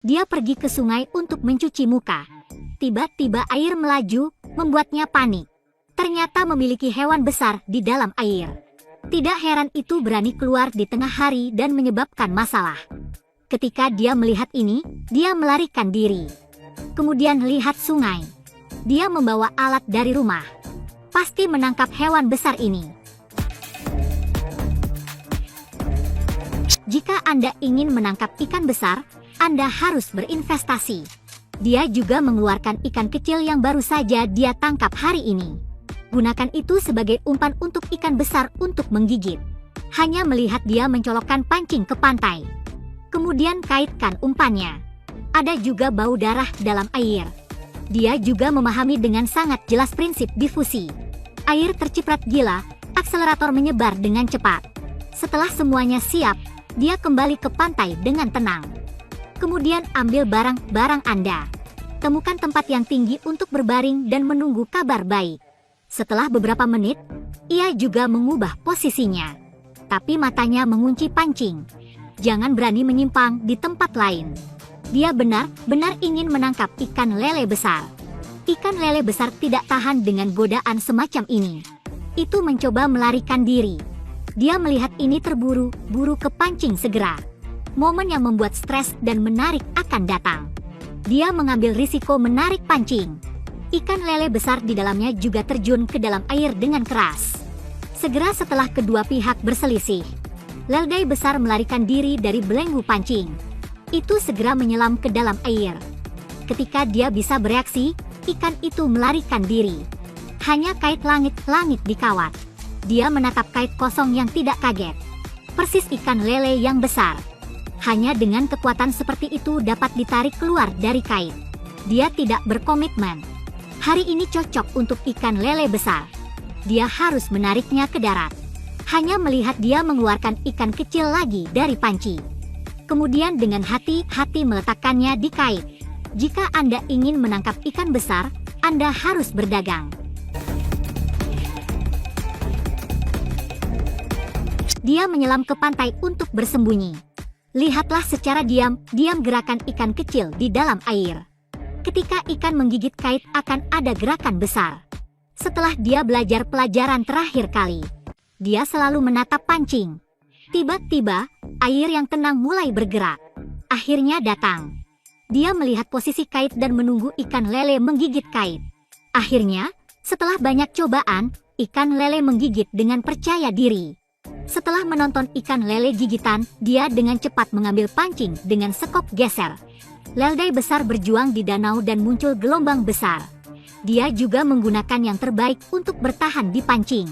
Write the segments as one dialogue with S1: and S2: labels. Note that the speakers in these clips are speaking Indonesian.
S1: Dia pergi ke sungai untuk mencuci muka. Tiba-tiba air melaju, membuatnya panik. Ternyata memiliki hewan besar di dalam air. Tidak heran itu berani keluar di tengah hari dan menyebabkan masalah. Ketika dia melihat ini, dia melarikan diri. Kemudian lihat sungai. Dia membawa alat dari rumah. Pasti menangkap hewan besar ini. Jika Anda ingin menangkap ikan besar, Anda harus berinvestasi. Dia juga mengeluarkan ikan kecil yang baru saja dia tangkap hari ini. Gunakan itu sebagai umpan untuk ikan besar untuk menggigit. Hanya melihat dia mencolokkan pancing ke pantai. Kemudian kaitkan umpannya. Ada juga bau darah dalam air. Dia juga memahami dengan sangat jelas prinsip difusi. Air terciprat gila, akselerator menyebar dengan cepat. Setelah semuanya siap, dia kembali ke pantai dengan tenang. Kemudian ambil barang-barang Anda. Temukan tempat yang tinggi untuk berbaring dan menunggu kabar baik. Setelah beberapa menit, ia juga mengubah posisinya. Tapi matanya mengunci pancing. Jangan berani menyimpang di tempat lain. Dia benar-benar ingin menangkap ikan lele besar. Ikan lele besar tidak tahan dengan godaan semacam ini. Itu mencoba melarikan diri. Dia melihat ini terburu-buru kepancing segera. Momen yang membuat stres dan menarik akan datang. Dia mengambil risiko menarik pancing. Ikan lele besar di dalamnya juga terjun ke dalam air dengan keras. Segera setelah kedua pihak berselisih, lele besar melarikan diri dari belenggu pancing. Itu segera menyelam ke dalam air. Ketika dia bisa bereaksi, ikan itu melarikan diri. Hanya kait langit-langit dikawat. Dia menatap kait kosong yang tidak kaget. Persis ikan lele yang besar. Hanya dengan kekuatan seperti itu dapat ditarik keluar dari kait. Dia tidak berkomitmen. Hari ini cocok untuk ikan lele besar. Dia harus menariknya ke darat. Hanya melihat dia mengeluarkan ikan kecil lagi dari panci. Kemudian dengan hati-hati meletakkannya di kait. Jika Anda ingin menangkap ikan besar, Anda harus berdagang. Dia menyelam ke pantai untuk bersembunyi. Lihatlah secara diam-diam gerakan ikan kecil di dalam air. Ketika ikan menggigit kait akan ada gerakan besar. Setelah dia belajar pelajaran terakhir kali, dia selalu menatap pancing. Tiba-tiba, air yang tenang mulai bergerak. Akhirnya datang. Dia melihat posisi kait dan menunggu ikan lele menggigit kait. Akhirnya, setelah banyak cobaan, ikan lele menggigit dengan percaya diri. Setelah menonton ikan lele gigitan, dia dengan cepat mengambil pancing dengan sekop geser. Lele besar berjuang di danau dan muncul gelombang besar. Dia juga menggunakan yang terbaik untuk bertahan di pancing.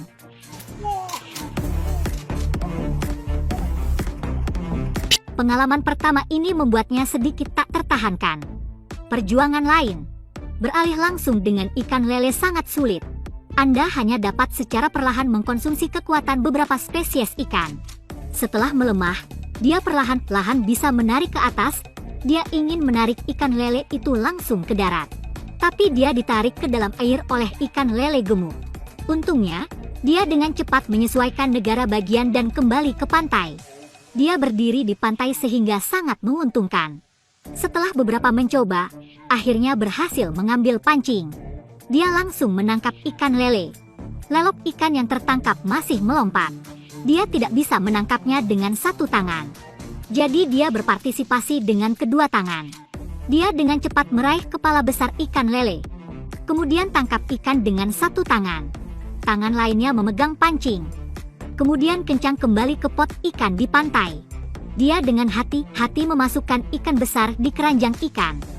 S1: Pengalaman pertama ini membuatnya sedikit tak tertahankan. Perjuangan lain. Beralih langsung dengan ikan lele sangat sulit. Anda hanya dapat secara perlahan mengkonsumsi kekuatan beberapa spesies ikan. Setelah melemah, dia perlahan-lahan bisa menarik ke atas. Dia ingin menarik ikan lele itu langsung ke darat. Tapi dia ditarik ke dalam air oleh ikan lele gemuk. Untungnya, dia dengan cepat menyesuaikan negara bagian dan kembali ke pantai. Dia berdiri di pantai sehingga sangat menguntungkan. Setelah beberapa mencoba, akhirnya berhasil mengambil pancing. Dia langsung menangkap ikan lele. Lelop ikan yang tertangkap masih melompat. Dia tidak bisa menangkapnya dengan satu tangan. Jadi dia berpartisipasi dengan kedua tangan. Dia dengan cepat meraih kepala besar ikan lele. Kemudian tangkap ikan dengan satu tangan. Tangan lainnya memegang pancing. Kemudian kencang kembali ke pot ikan di pantai. Dia dengan hati-hati memasukkan ikan besar di keranjang ikan.